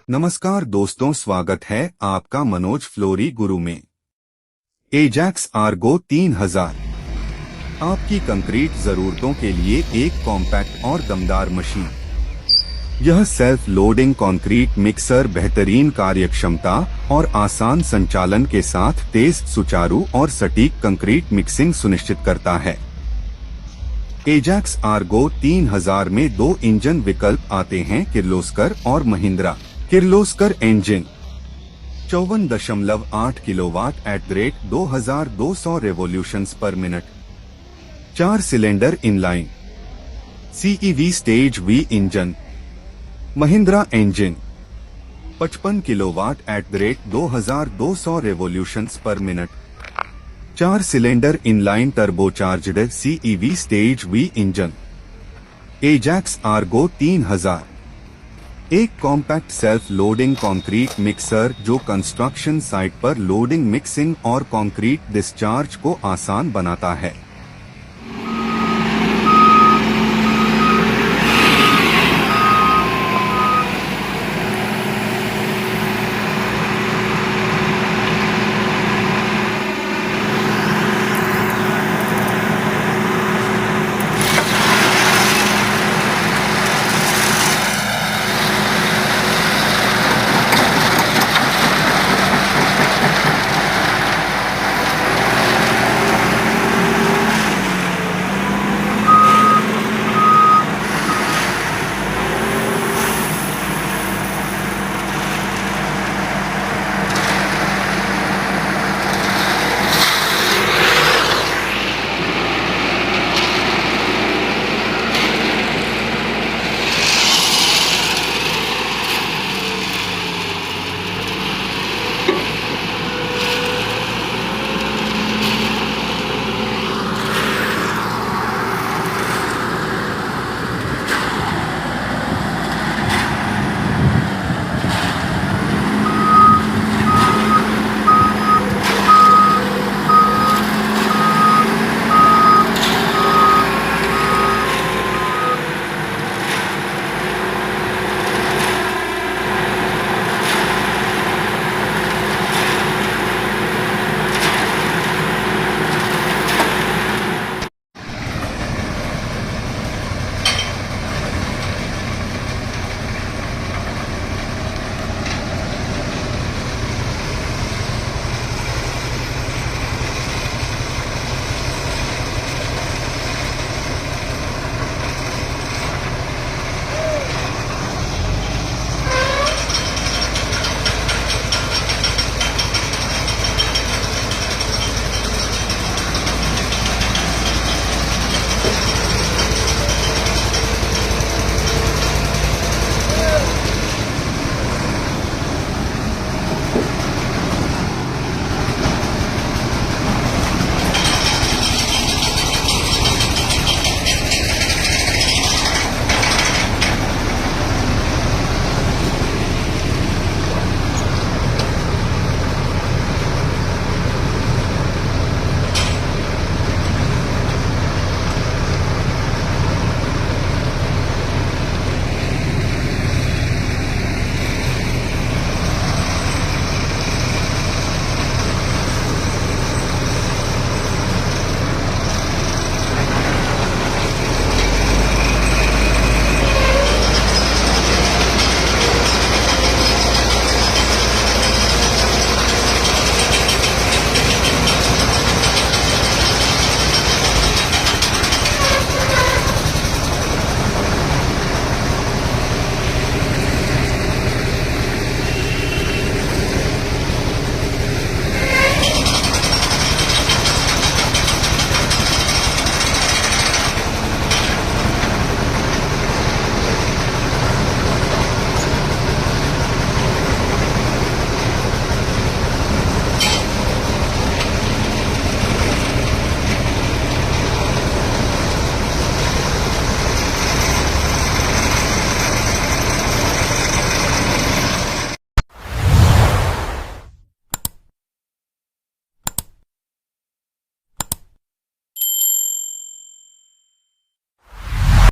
नमस्कार दोस्तों, स्वागत है आपका मनोज फ्लोरी गुरु में। एजैक्स आर्गो 3000 आपकी कंक्रीट जरूरतों के लिए एक कॉम्पैक्ट और दमदार मशीन। यह सेल्फ लोडिंग कंक्रीट मिक्सर बेहतरीन कार्यक्षमता और आसान संचालन के साथ तेज, सुचारू और सटीक कंक्रीट मिक्सिंग सुनिश्चित करता है। एजैक्स आर्गो 3000 में 2 इंजन विकल्प आते हैं, किर्लोस्कर और Mahindra. Kirloskar engine 54.8 kilowatt @2200 revolutions पर minute, 4 cylinder inline CEV stage V engine. Mahindra engine 55 kilowatt @2200 revolutions पर minute, 4 cylinder inline turbocharged CEV stage V engine. Ajax Ergo 3000 एक compact self loading concrete mixer जो construction site पर loading, mixing और concrete discharge को आसान बनाता है।